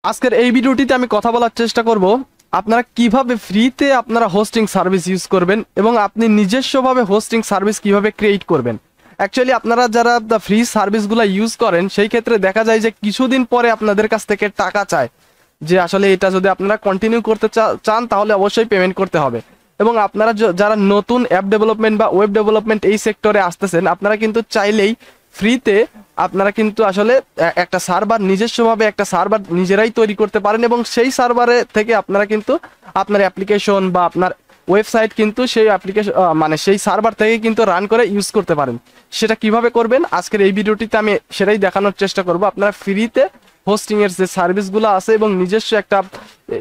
আজকের এই ভিডিওটিতে আমি কথা বলার চেষ্টা করব আপনারা কিভাবে ফ্রিতে আপনারা হোস্টিং সার্ভিস ইউজ করবেন এবং আপনি নিজস্বভাবে হোস্টিং সার্ভিস কিভাবে ক্রিয়েট করবেন। অ্যাকচুয়ালি আপনারা যারা ফ্রি সার্ভিসগুলো ইউজ করেন সেই ক্ষেত্রে দেখা যায় যে কিছুদিন পরে আপনাদের কাছ থেকে টাকা চায়, যে আসলে এটা যদি আপনারা কন্টিনিউ করতে চান তাহলে অবশ্যই পেমেন্ট করতে হবে। এবং আপনারা যারা নতুন অ্যাপ ডেভেলপমেন্ট বা ওয়েব ডেভেলপমেন্ট এই সেক্টরে আসতেছেন, আপনারা কিন্তু চাইলেই ফ্রিতে আপনারা কিন্তু আসলে একটা সার্ভার নিজস্বভাবে একটা সার্ভার নিজেরাই তৈরি করতে পারেন এবং সেই সার্ভারে থেকে আপনারা কিন্তু আপনার অ্যাপ্লিকেশন বা আপনার ওয়েবসাইট কিন্তু সেই অ্যাপ্লিকেশন মানে সেই সার্ভার থেকে কিন্তু রান করে ইউজ করতে পারেন। সেটা কিভাবে করবেন আজকের এই ভিডিওটিতে আমি সেটাই দেখানোর চেষ্টা করব। আপনারা ফ্রিতে হোস্টিংয়ের যে সার্ভিসগুলো আছে এবং নিজস্ব একটা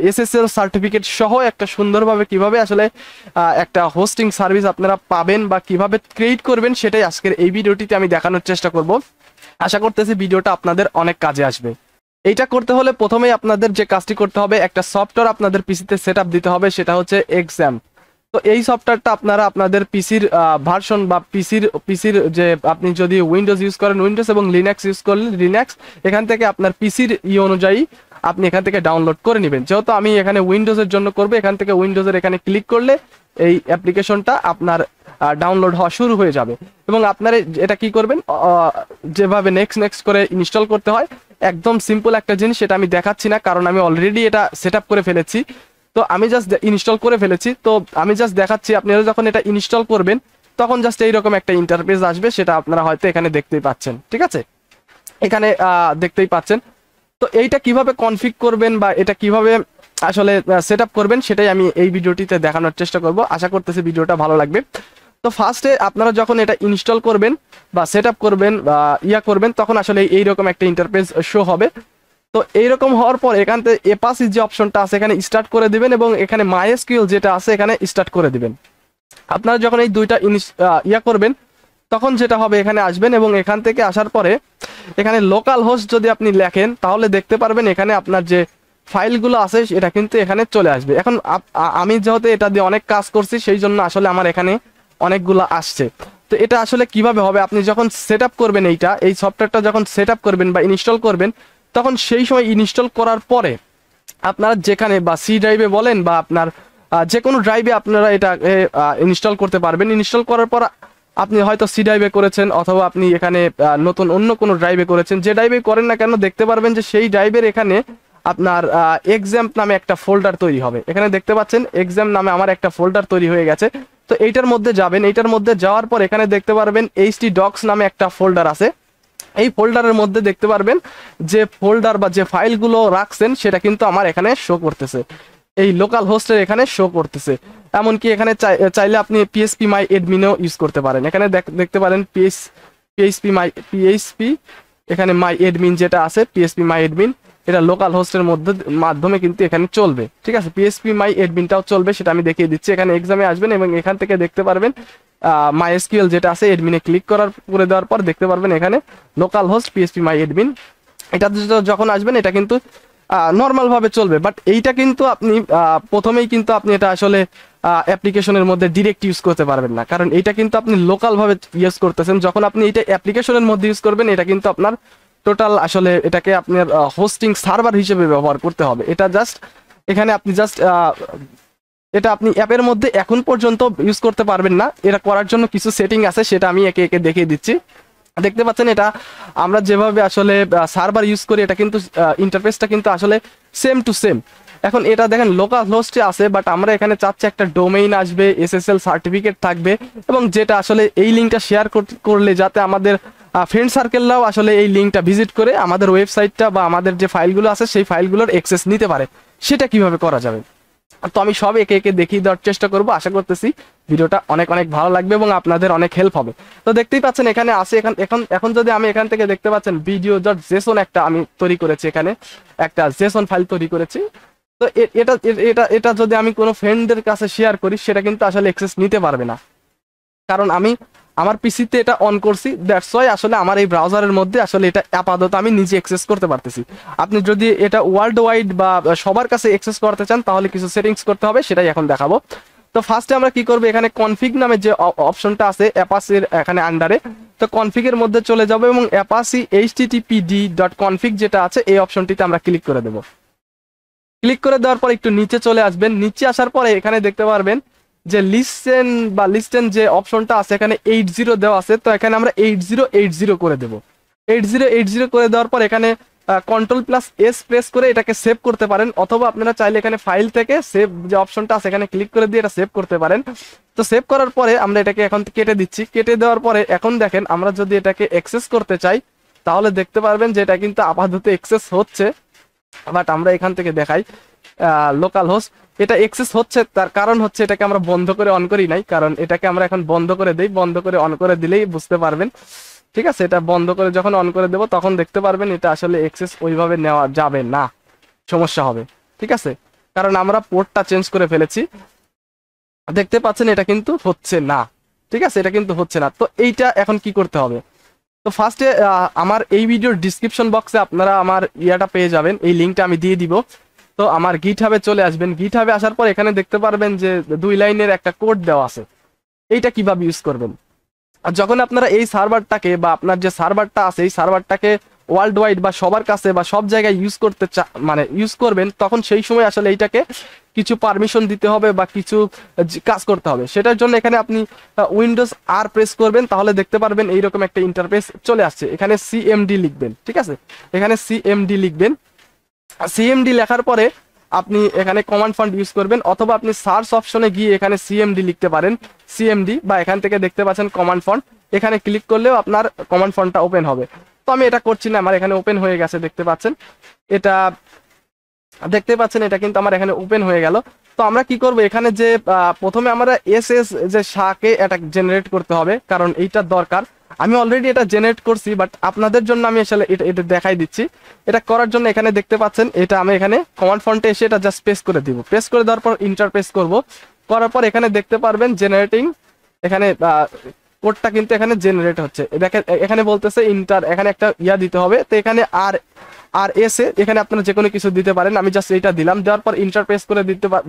এসএসএল সার্টিফিকেট সহ একটা সুন্দরভাবে কিভাবে আসলে একটা হোস্টিং সার্ভিস আপনারা পাবেন বা কিভাবে ক্রিয়েট করবেন সেটাই আজকের এই ভিডিওটিতে আমি দেখানোর চেষ্টা করব। আশা করতেছি ভিডিওটা আপনাদের অনেক কাজে আসবে। এইটা করতে হলে প্রথমেই আপনাদের যে কাজটি করতে হবে, একটা সফটওয়্যার আপনাদের পিসিতে সেট আপ দিতে হবে, সেটা হচ্ছে xampp। তো এই সফটওয়্যারটা আপনারা আপনাদের পিসির ভার্সন বা পিসির যে আপনি যদি উইন্ডোজ ইউজ করেন উইন্ডোজ এবং লিনাক্স ইউজ করলে লিনাক্স, এখান থেকে আপনার পিসির অনুযায়ী আপনি এখান থেকে ডাউনলোড করে নেবেন। যেহেতু আমি এখানে উইন্ডোজের জন্য করবো, এখান থেকে উইন্ডোজের এখানে ক্লিক করলে এই অ্যাপ্লিকেশনটা আপনার ডাউনলোড হওয়া শুরু হয়ে যাবে। এবং আপনারা এটা কি করবেন, যেভাবে নেক্সট করে ইনস্টল করতে হয় একদম সিম্পল একটা জিনিস, সেটা আমি দেখাচ্ছি না কারণ আমি অলরেডি এটা সেট আপ করে ফেলেছি। তো আমি জাস্ট ইনস্টল করে ফেলেছি, তো আমি জাস্ট দেখাচ্ছি। আপনারা যখন এটা ইনস্টল করবেন তখন জাস্ট এইরকম একটা ইন্টারফেস আসবে, সেটা আপনারা হয়তো এখানে দেখতেই পাচ্ছেন। ঠিক আছে, এখানে দেখতেই পাচ্ছেন। তো এইটা কিভাবে কনফিগ করবেন বা এটা কিভাবে আসলে সেট আপ করবেন সেটাই আমি এই ভিডিওটিতে দেখানোর চেষ্টা করব। আশা করতেছি ভিডিওটা ভালো লাগবে। তো ফার্স্টে আপনারা যখন এটা ইনস্টল করবেন বা সেট আপ করবেন বা করবেন তখন আসলে এইরকম একটা ইন্টারফেস শো হবে। তো এইরকম হওয়ার পর এখান থেকে এপাসি যে অপশনটা আছে এখানে স্টার্ট করে দিবেন এবং এখানে মাইএসকিউএল যেটা আছে এখানে স্টার্ট করে দিবেন। আপনারা যখন এই দুইটা করবেন তখন যেটা হবে, এখানে আসবেন এবং এখান থেকে আসার পরে এখানে লোকাল হোস্ট যদি আপনি লেখেন তাহলে দেখতে পারবেন এখানে আপনার যে ফাইলগুলো আছে এটা কিন্তু এখানে চলে আসবে। এখন আমি যেহেতু এটা দিয়ে অনেক কাজ করছি সেই জন্য আসলে আমার এখানে অনেকগুলো আসছে। তো এটা আসলে কিভাবে হবে, আপনি যখন সেট আপ করবেন এই সফটওয়্যারটা যখন সেট আপ করবেন বা ইনস্টল করবেন তখন সেই সময় ইনস্টল করার পরে আপনারা যেখানে বা সি ড্রাইভে বলেন বা আপনার যে কোনো ড্রাইভে আপনারা এটা ইনস্টল করতে পারবেন। ইনস্টল করার পর আপনি হয়তো সি ড্রাইভে করেছেন অথবা আপনি এখানে নতুন অন্য কোনো ড্রাইভে করেছেন, যে ড্রাইভে করেন না কেন দেখতে পারবেন যে সেই ড্রাইভের এখানে আপনার xampp নামে একটা ফোল্ডার তৈরি হবে। এখানে দেখতে পাচ্ছেন xampp নামে আমার একটা ফোল্ডার তৈরি হয়ে গেছে। তো এইটার মধ্যে যাবেন, এইটার মধ্যে যাওয়ার পর এখানে দেখতে পারবেন htdocs নামে একটা ফোল্ডার আছে। এই ফোল্ডারের মধ্যে দেখতে পারবেন যে ফোল্ডার বা যে ফাইলগুলো রাখছেন সেটা কিন্তু আমার এখানে শো করতেছে, এই লোকাল হোস্টের এখানে শো করতেছে। এমনকি এখানে চাইলে আপনি পিএসপি মাই এডমিনও ইউজ করতে পারেন। এখানে দেখতে পারেন পিএইচপি এখানে মাই এডমিন যেটা আছে পিএসপি মাই এডমিন, এটা লোকাল হোস্টের মাধ্যমে কিন্তু এখানে চলবে। ঠিক আছে, পিএসপি মাই এডমিনটাও চলবে, সেটা আমি দেখিয়ে দিচ্ছি। এখানে এক্সামে আসবেন এবং এখান থেকে দেখতে পারবেন মাইএসকিউএল যেটা আছে এডমিনে ক্লিক করে দেওয়ার পর দেখতে পারবেন এখানে লোকাল হোস্ট পিএসপি মাই এডমিন। এটা যখন আসবেন এটা কিন্তু নর্মাল ভাবে চলবে, বাট এইটা কিন্তু আপনি প্রথমেই কিন্তু আপনি এটা আসলে অ্যাপ্লিকেশনের মধ্যে ডিরেক্ট ইউজ করতে পারবেন না, কারণ এইটা কিন্তু আপনি লোকাল ভাবে ইউজ করতেছেন। যখন আপনি এটা অ্যাপ্লিকেশনের মধ্যে ইউজ করবেন এটা কিন্তু আপনার টোটাল আসলে এটাকে আপনার হোস্টিং সার্ভার হিসেবে ব্যবহার করতে হবে। এটা জাস্ট এখানে আপনি জাস্ট এটা আপনি অ্যাপের মধ্যে এখন পর্যন্ত ইউজ করতে পারবেন না। এটা করার জন্য কিছু সেটিং আছে, সেটা আমি একে একে দেখিয়ে দিচ্ছি। দেখতে পাচ্ছেন এটা আমরা যেভাবে আসলে সার্ভার ইউজ করি এটা কিন্তু ইন্টারফেসটা কিন্তু আসলে সেম টু সেম। এখন এটা দেখেন লোকাল হোস্টে আছে, বাট আমরা এখানে চাচ্ছি একটা ডোমেইন আসবে, এসএসএল সার্টিফিকেট থাকবে এবং যেটা আসলে এই লিঙ্কটা শেয়ার করলে যাতে আমাদের ফ্রেন্ড সার্কেলরাও আসলে এই লিঙ্কটা ভিজিট করে আমাদের ওয়েবসাইটটা বা আমাদের যে ফাইলগুলো আছে সেই ফাইলগুলোর অ্যাক্সেস নিতে পারে। সেটা কিভাবে করা যাবে, তো আমি সব একে একে দেখিয়ে দেওয়ার চেষ্টা করব। আশা করতেছি ভিডিওটা অনেক ভালো লাগবে এবং আপনাদের অনেক হেল্প হবে। তো দেখতেই পাচ্ছেন এখানে আসে এখন যদি আমি এখান থেকে দেখতে পাচ্ছেন video.json একটা আমি তৈরি করেছি, এখানে একটা জেসন ফাইল তৈরি করেছি। তো এটা এটা এটা যদি আমি কোনো ফ্রেন্ডদের কাছে শেয়ার করি সেটা কিন্তু আসলে অ্যাক্সেস নিতে পারবে না, কারণ আমি আমার পিসিতে এটা অন করছি। দ্যাটস ওয়াই আসলে আমার এই ব্রাউজারের মধ্যে আসলে এটা আপাতত আমি নিজে অ্যাক্সেস করতে পারতেছি। আপনি যদি এটা ওয়ার্ল্ড ওয়াইড বা সবার কাছে অ্যাক্সেস করতে চান তাহলে কিছু সেটিংস করতে হবে, সেটাই এখন দেখাবো। তো ফার্স্টে আমরা কি করব, এখানে কনফিগ নামে যে অপশনটা আছে অ্যাপাসির এখানে আন্ডারে, তো কনফিগের মধ্যে চলে যাব এবং অ্যাপাসি httpd.config যেটা আছে এই অপশনটিতে আমরা ক্লিক করে দেবো। ক্লিক করে দেওয়ার পর একটু নিচে চলে আসবেন, নিচে আসার পরে এখানে দেখতে পারবেন যে লিস্টেন যে অপশনটা আছে এখানে 80 দেওয়া আছে, তো এখানে আমরা 8080 করে দেবো। 8080 করে দেওয়ার পর এখানে Ctrl+S প্রেস করে এটাকে সেভ করতে পারেন, অথবা আপনারা চাইলে এখানে ফাইল থেকে সেভ যে অপশনটা আছে এখানে ক্লিক করে দিয়ে এটা সেভ করতে পারেন। তো সেভ করার পরে আমরা এটাকে এখন কেটে দিচ্ছি। কেটে দেওয়ার পরে এখন দেখেন আমরা যদি এটাকে অ্যাক্সেস করতে চাই তাহলে দেখতে পারবেন যে এটা কিন্তু আপাতত অ্যাক্সেস হচ্ছে, বাট আমরা এখান থেকে দেখাই লোকাল হোস্ট এটা এক্সেস হচ্ছে, তার কারণ হচ্ছে এটাকে আমরা বন্ধ করে অন করি নাই, কারণ এটাকে আমরা এখন বন্ধ করে দেই, বন্ধ করে অন করে দিলেই বুঝতে পারবেন। ঠিক আছে, এটা বন্ধ করে যখন অন করে দেবো তখন দেখতে পারবেন এটা আসলে এক্সেস ওইভাবে নেওয়া যাবে না, সমস্যা হবে। ঠিক আছে, কারণ আমরা পোর্টটা চেঞ্জ করে ফেলেছি, দেখতে পাচ্ছেন এটা কিন্তু হচ্ছে না। ঠিক আছে, এটা কিন্তু হচ্ছে না। তো এইটা এখন কি করতে হবে? তো ফার্স্টে আমার এই ভিডিওর ডিসক্রিপশন বক্সে আপনারা আমার ইয়াটা পেয়ে যাবেন, এই লিঙ্কটা আমি দিয়ে দিব। তো আমার গিটহাবে চলে আসবেন, গিটহাবে আসার পর এখানে দেখতে পারবেন যে 2 লাইনের একটা কোড দেওয়া আছে, এইটা কিভাবে ইউজ করবেন। আর যখন আপনারা এই সার্ভারটাকে বা আপনার যে সার্ভারটা আছে এই সার্ভারটাকে ওয়ার্ল্ড ওয়াইড বা সবার কাছে বা সব জায়গায় ইউজ করতে মানে ইউজ করবেন, তখন সেই সময় আসলে এইটাকে কিছু পারমিশন দিতে হবে বা কিছু কাজ করতে হবে। সেটার জন্য এখানে আপনি উইন্ডোজ আর প্রেস করবেন, তাহলে দেখতে পারবেন এইরকম একটা ইন্টারফেস চলে আসছে। এখানে সিএমডি লিখবেন, ঠিক আছে, এখানে সিএমডি লিখবেন। সিএমডি লেখার পরে আপনি এখানে কমান্ড ফন্ট ইউজ করবেন, অথবা আপনি সার্চ অপশনে গিয়ে এখানে সিএমডি লিখতে পারেন, সিএমডি, বা এখান থেকে দেখতে পাচ্ছেন কমান্ড ফন্ট, এখানে ক্লিক করলেও আপনার কমান্ড ফন্টটা ওপেন হবে। তো আমি এটা করছি না, আমার এখানে ওপেন হয়ে গেছে, দেখতে পাচ্ছেন এটা, দেখতে পাচ্ছেন এটা কিন্তু আমার এখানে ওপেন হয়ে গেল। তো আমরা কি করব, এখানে যে প্রথমে আমরা এসএস যে শাকে এটা জেনারেট করতে হবে, কারণ এইটা দরকার। আমি অলরেডি এটা জেনারেট করছি, বাট আপনাদের জন্য আমি আসলে এটা দেখাই দিচ্ছি। এটা করার জন্য এখানে দেখতে পাচ্ছেন এটা আমি এখানে কমান্ড ফন্টে এসে এটা জাস্ট পেস্ট করে দিব। পেস্ট করে দেওয়ার পর ইন্টার পেস্ট করব, করার পর এখানে দেখতে পারবেন জেনারেটিং, এখানে কোডটা কিন্তু এখানে জেনারেট হচ্ছে। দেখেন এখানে বলতেছে ইন্টার, এখানে একটা ইয়া দিতে হবে। তো এখানে আর এসে এখানে আপনারা যে কোনো কিছু দিতে পারেন, আমি জাস্ট এটা দিলাম, দেওয়ার পর ইন্টার পেস্ট করে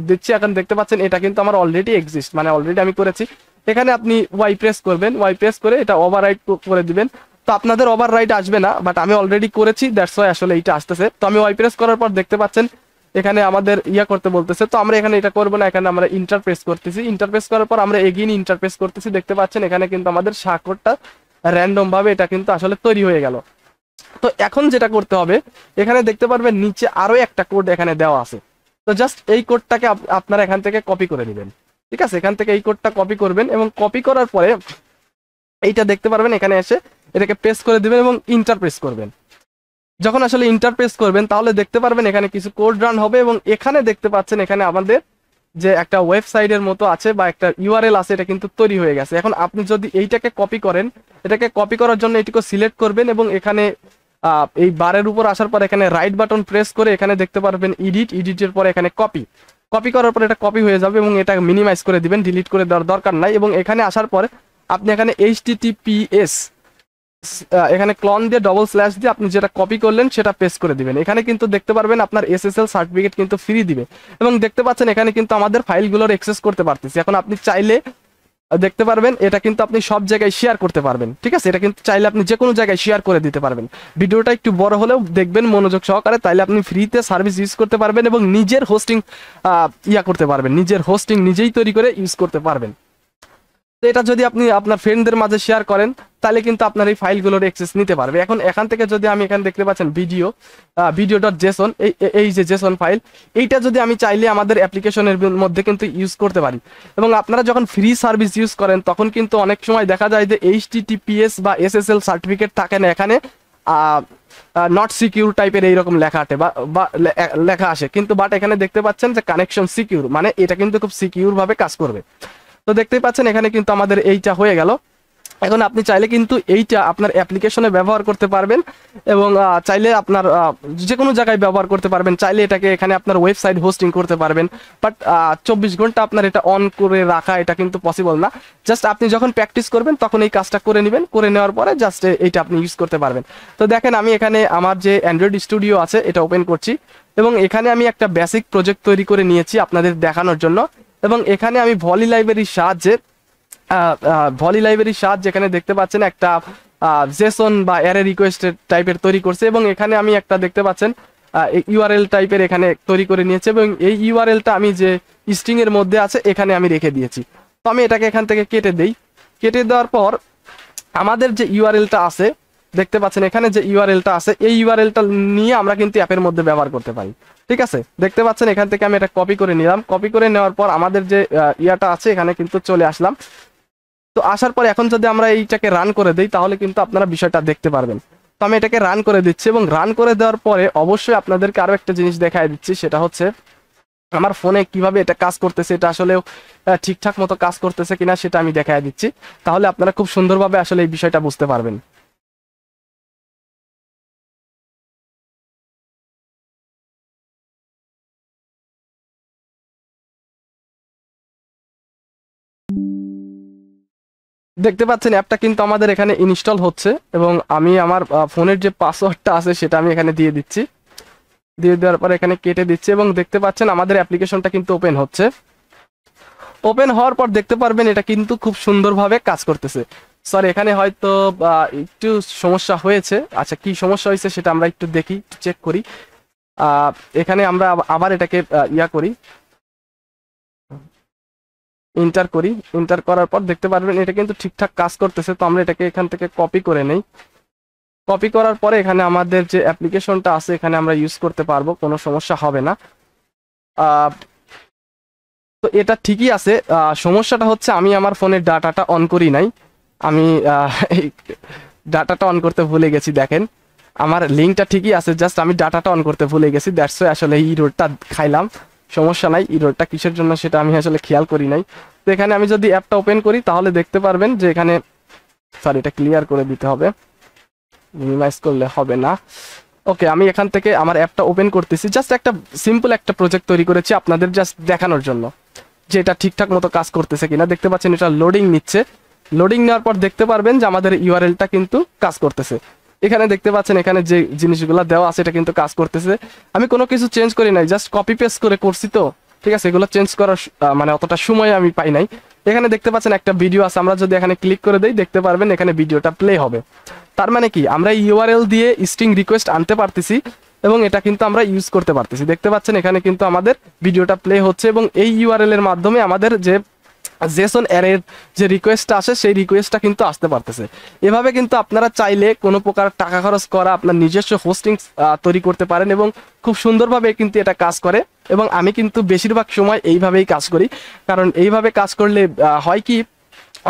দিচ্ছি। এখন দেখতে পাচ্ছেন এটা কিন্তু আমার অলরেডি এক্সিস্ট, মানে অলরেডি আমি করেছি। এখানে আপনি ওয়াই প্রেস করবেন, ওয়াই প্রেস করে এটা ওভাররাইট করে দিবেন। তো আপনাদের ওভাররাইট আসবে না, বাট আমি অলরেডি করেছি, দ্যাটস ওয়াই আসলে এইটা আসতেছে। তো আমি ওয়াই প্রেস করার পর দেখতে পাচ্ছেন এখানে আমাদের ইয়া করতে বলতেছে, তো আমরা এখানে এটা করবো না, এখানে আমরা ইন্টারপ্রেস করতেছি। ইন্টারপ্রেস করার পর আমরা এগেইন ইন্টারপ্রেস করতেছি, দেখতে পাচ্ছেন এখানে কিন্তু আমাদের সাকোডটা র্যান্ডম ভাবে এটা কিন্তু আসলে তৈরি হয়ে গেল। তো এখন যেটা করতে হবে, এখানে দেখতে পারবেন নিচে আরো একটা কোড এখানে দেওয়া আছে। তো জাস্ট এই কোডটাকে আপনারা এখান থেকে কপি করে নেবেন। ঠিক আছে, এখান থেকে এই কোডটা কপি করবেন, এবং কপি করার পরে এইটা দেখতে পারবেন এখানে এসে এটাকে পেস্ট করে দিবেন এবং ইন্টারপ্রেস করবেন। যখন আসলে ইন্টারপ্রেস করবেন তাহলে দেখতে পারবেন এখানে কিছু কোড রান হবে, এবং এখানে দেখতে পাচ্ছেন এখানে আমাদের যে একটা ওয়েবসাইটের মতো আছে বা একটা ইউআরএল আছে, এটা কিন্তু তৈরি হয়ে গেছে। এখন আপনি যদি এইটাকে কপি করেন, এটাকে কপি করার জন্য এটিকে সিলেক্ট করবেন, এবং এখানে এই বারের উপর আসার পর এখানে রাইট বাটন প্রেস করে এখানে দেখতে পারবেন এডিটের পরে এখানে কপি করার পর এটা কপি হয়ে যাবে, এবং এটা মিনিমাইজ করে দিবেন, ডিলিট করে দেওয়ার দরকার নাই। এবং এখানে আসার পরে আপনি এখানে https এখানে ক্লন দিয়ে ডবল স্ল্যাশ দিয়ে আপনি যেটা কপি করলেন সেটা পেস্ট করে দিবেন। এখানে কিন্তু দেখতে পারবেন আপনার এসএসএল সার্টিফিকেট কিন্তু ফ্রি দিবে, এবং দেখতে পাচ্ছেন এখানে কিন্তু আমাদের ফাইলগুলোর অ্যাক্সেস করতে পারতেছি। এখন আপনি চাইলে দেখতে পারবেন এটা কিন্তু আপনি সব জায়গায় শেয়ার করতে পারবেন। ঠিক আছে, এটা কিন্তু চাইলে আপনি যে কোনো জায়গায় শেয়ার করে দিতে পারবেন। ভিডিওটা একটু বড় হলেও দেখবেন মনোযোগ সহকারে, তাইলে আপনি ফ্রিতে সার্ভিস ইউজ করতে পারবেন এবং নিজের হোস্টিং করতে পারবেন, নিজের হোস্টিং নিজেই তৈরি করে ইউজ করতে পারবেন। তো এটা যদি আপনি আপনার ফ্রেন্ডদের মাঝে শেয়ার করেন তাহলে কিন্তু আপনার এই ফাইলগুলোর অ্যাক্সেস নিতে পারবে। এখন এখান থেকে যদি আমি এখানে দেখতে পাচ্ছেন ভিডিও.json, এই যে জেসন ফাইল, এইটা যদি আমি চাইলে আমাদের অ্যাপ্লিকেশনের মধ্যে কিন্তু ইউজ করতে পারি। এবং আপনারা যখন ফ্রি সার্ভিস ইউজ করেন তখন কিন্তু অনেক সময় দেখা যায় যে HTTPS বা SSL সার্টিফিকেট থাকে না, এখানে নট সিকিউর টাইপের এইরকম লেখা আটে বা লেখা আসে, কিন্তু বাট এখানে দেখতে পাচ্ছেন যে কানেকশন সিকিউর, মানে এটা কিন্তু খুব সিকিউর ভাবে কাজ করবে। তো দেখতেই পাচ্ছেন এখানে কিন্তু আমাদের এইটা হয়ে গেল। এখন আপনি চাইলে কিন্তু এইটা আপনার অ্যাপ্লিকেশনে ব্যবহার করতে পারবেন, এবং চাইলে আপনার যে কোনো জায়গায় ব্যবহার করতে পারবেন। চাইলে এটাকে এখানে আপনার ওয়েবসাইট হোস্টিং করতে পারবেন, বাট 24 ঘন্টা আপনার এটা অন করে রাখা এটা কিন্তু পসিবল না। জাস্ট আপনি যখন প্র্যাকটিস করবেন তখন এই কাজটা করে নেবেন, করে নেওয়ার পরে জাস্ট এইটা আপনি ইউজ করতে পারবেন। তো দেখেন আমি এখানে আমার যে অ্যান্ড্রয়েড স্টুডিও আছে এটা ওপেন করছি, এবং এখানে আমি একটা বেসিক প্রজেক্ট তৈরি করে নিয়েছি আপনাদের দেখানোর জন্য। এবং এখানে আমি ভলি লাইব্রেরির সাহায্যে এখানে দেখতে পাচ্ছেন একটা জেসন বা অ্যারে রিকোয়েস্ট টাইপের তৈরি করছে, এবং এখানে আমি একটা দেখতে পাচ্ছেন ইউআরএল টাইপের এখানে তৈরি করে নিয়েছে এবং এই ইউআরএলটা আমি যে স্ট্রিং এর মধ্যে আছে এখানে আমি রেখে দিয়েছি। তো আমি এটাকে এখান থেকে কেটে দেই। কেটে দেওয়ার পর আমাদের যে ইউআরএলটা আছে দেখতে পাচ্ছেন এখানে যে ইউআরএলটা আছে এই ইউআরএলটা নিয়ে আমরা কিন্তু অ্যাপের মধ্যে ব্যবহার করতে পারি। ঠিক আছে, দেখতে পাচ্ছেন এখান থেকে আমি এটা কপি করে নিলাম। কপি করে নেওয়ার পর আমাদের যে ইয়াটা আছে এখানে কিন্তু চলে আসলাম। তো আসার পর এখন যদি আমরা এইটাকে রান করে দিই তাহলে কিন্তু আপনারা বিষয়টা দেখতে পারবেন। তো আমি এটাকে রান করে দিচ্ছি এবং রান করে দেওয়ার পরে অবশ্যই আপনাদেরকে আরো একটা জিনিস দেখাই দিচ্ছি, সেটা হচ্ছে আমার ফোনে কিভাবে এটা কাজ করতেছে, এটা আসলে ঠিকঠাক মতো কাজ করতেছে কিনা সেটা আমি দেখাই দিচ্ছি। তাহলে আপনারা খুব সুন্দরভাবে আসলে এই বিষয়টা বুঝতে পারবেন। দেখতে পাচ্ছেন অ্যাপটা কিন্তু আমাদের এখানে ইনস্টল হচ্ছে এবং আমি আমার ফোনের যে পাসওয়ার্ডটা আছে সেটা আমি এখানে দিয়ে দিচ্ছি। দিয়ে দেওয়ার পর এখানে কেটে দিচ্ছি এবং দেখতে পাচ্ছেন আমাদের অ্যাপ্লিকেশনটা কিন্তু ওপেন হচ্ছে। ওপেন হওয়ার পর দেখতে পারবেন এটা কিন্তু খুব সুন্দরভাবে কাজ করতেছে। সরি, এখানে হয়তো একটু সমস্যা হয়েছে। আচ্ছা, কি সমস্যা হয়েছে সেটা আমরা একটু দেখি, চেক করি। এখানে আমরা আবার এটাকে ইয়া করি, ইন্টার করি। ইন্টার করার পর দেখতে পারবেন এটা কিন্তু ঠিকঠাক কাজ করতেছে। তো আমরা এটাকে এখান থেকে কপি করে নেই। কপি করার পরে এখানে আমাদের যে অ্যাপ্লিকেশনটা আছে এখানে আমরা ইউজ করতে পারবো, কোনো সমস্যা হবে না। তো এটা ঠিকই আছে। সমস্যাটা হচ্ছে আমি আমার ফোনের ডাটাটা অন করি নাই। আমি এই ডাটাটা অন করতে ভুলে গেছি। দেখেন আমার লিঙ্কটা ঠিকই আছে, জাস্ট আমি ডাটাটা অন করতে ভুলে গেছি। দ্যাটস ওয়াই আসলে এই রোডটা খাইলাম। সমস্যা নাই, এই রোডটা কিসের জন্য সেটা আমি আসলে খেয়াল করি নাই। তো এখানে আমি যদি অ্যাপটা ওপেন করি তাহলে দেখতে পারবেন যে এখানে, সরি এটা ক্লিয়ার করে দিতে হবে, মিনিমাইজ করলে হবে না। ওকে, আমি এখান থেকে আমার অ্যাপটা ওপেন করতেছি। জাস্ট একটা সিম্পল একটা প্রজেক্ট তৈরি করেছি আপনাদের জাস্ট দেখানোর জন্য যে এটা ঠিকঠাক মতো কাজ করতেছে কিনা। দেখতে পাচ্ছেন এটা লোডিং নিচ্ছে। লোডিং নেওয়ার পর দেখতে পারবেন যে আমাদের ইউআরএলটা কিন্তু কাজ করতেছে। এখানে দেখতে পাচ্ছেন এখানে যে জিনিসগুলো দেওয়া আছে এটা কিন্তু কাজ করতেছে। আমি কোনো কিছু চেঞ্জ করি নাই, জাস্ট কপি পেস্ট করে করছি। তো ঠিক আছে, এগুলো চেঞ্জ করার মানে অতটা সময় আমি পাই নাই। এখানে দেখতে পাচ্ছেন একটা ভিডিও আছে, আমরা যদি এখানে ক্লিক করে দেই দেখতে পারবেন এখানে ভিডিওটা প্লে হবে। তার মানে কি আমরা ইউআরএল দিয়ে স্ট্রিং রিকোয়েস্ট আনতে পারতেছি এবং এটা কিন্তু আমরা ইউজ করতে পারতেছি। দেখতে পাচ্ছেন এখানে কিন্তু আমাদের ভিডিওটা প্লে হচ্ছে এবং এই ইউআরএল এর মাধ্যমে আমাদের যে জেসন অ্যারের যে রিকোয়েস্টটা আসে সেই রিকোয়েস্টটা কিন্তু আসতে পারতেছে। এভাবে কিন্তু আপনারা চাইলে কোনো প্রকার টাকা খরচ করা আপনার নিজস্ব হোস্টিং তৈরি করতে পারেন এবং খুব সুন্দরভাবে কিন্তু এটা কাজ করে। এবং আমি কিন্তু বেশিরভাগ সময় এইভাবেই কাজ করি, কারণ এইভাবে কাজ করলে হয় কি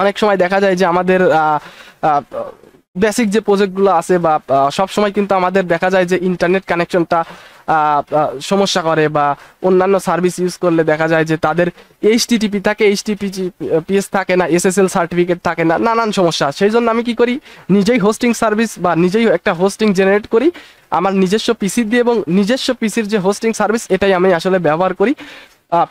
অনেক সময় দেখা যায় যে আমাদের বেসিক যে প্রজেক্টগুলো আছে বা সব সময় কিন্তু আমাদের দেখা যায় যে ইন্টারনেট কানেকশনটা সমস্যা করে বা অন্যান্য সার্ভিস ইউজ করলে দেখা যায় যে তাদের এইচটিটিপি থাকে, এইচটিটিপিএস থাকে না, এসএসএল সার্টিফিকেট থাকে না, নানান সমস্যা। সেই জন্য আমি কি করি, নিজেই হোস্টিং সার্ভিস বা নিজেই একটা হোস্টিং জেনারেট করি আমার নিজস্ব পিসি দিয়ে এবং নিজস্ব পিসির যে হোস্টিং সার্ভিস এটাই আমি আসলে ব্যবহার করি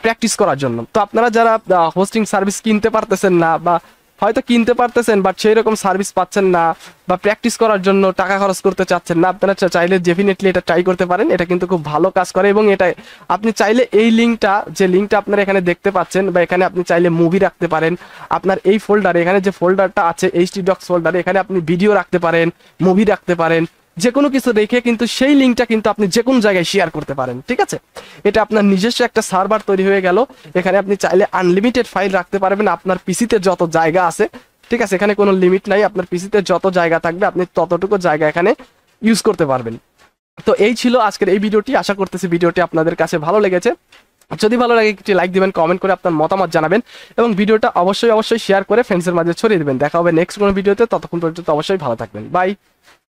প্র্যাকটিস করার জন্য। তো আপনারা যারা হোস্টিং সার্ভিস কিনতে পারতেছেন না বা হয়তো কিনতে পারতেছেন বাট সেই রকম সার্ভিস পাচ্ছেন না বা প্র্যাকটিস করার জন্য টাকা খরচ করতে চাচ্ছেন না, আপনারা চাইলে ডেফিনেটলি এটা ট্রাই করতে পারেন। এটা কিন্তু খুব ভালো কাজ করে এবং এটা আপনি চাইলে এই লিঙ্কটা, যে লিঙ্কটা আপনারা এখানে দেখতে পাচ্ছেন বা এখানে আপনি চাইলে মুভি রাখতে পারেন। আপনার এই ফোল্ডারে, এখানে যে ফোল্ডারটা আছে এইচটি ডক্স ফোল্ডারে, এখানে আপনি ভিডিও রাখতে পারেন, মুভি রাখতে পারেন, যে কোনো কিছু রেখে কিন্তু সেই লিঙ্কটা কিন্তু আপনি যে কোনো জায়গায় শেয়ার করতে পারেন। ঠিক আছে, এটা আপনার নিজস্ব একটা সার্ভার তৈরি হয়ে গেল। এখানে আপনি চাইলে আনলিমিটেড ফাইল রাখতে পারবেন আপনার পিসিতে যত জায়গা আছে। ঠিক আছে, এখানে কোনো লিমিট নাই, আপনার পিসিতে যত জায়গা থাকবে আপনি ততটুকু জায়গা এখানে ইউজ করতে পারবেন। তো এই ছিল আজকের এই ভিডিওটি। আশা করতেছি ভিডিওটি আপনাদের কাছে ভালো লেগেছে। যদি ভালো লাগে একটি লাইক দিবেন, কমেন্ট করে আপনার মতামত জানাবেন এবং ভিডিওটা অবশ্যই শেয়ার করে ফ্রেন্ডসের মাঝে ছড়িয়ে দিবেন। দেখা হবে নেক্সট কোনো ভিডিওতে, ততক্ষণ পর্যন্ত অবশ্যই ভালো থাকবেন। বাই।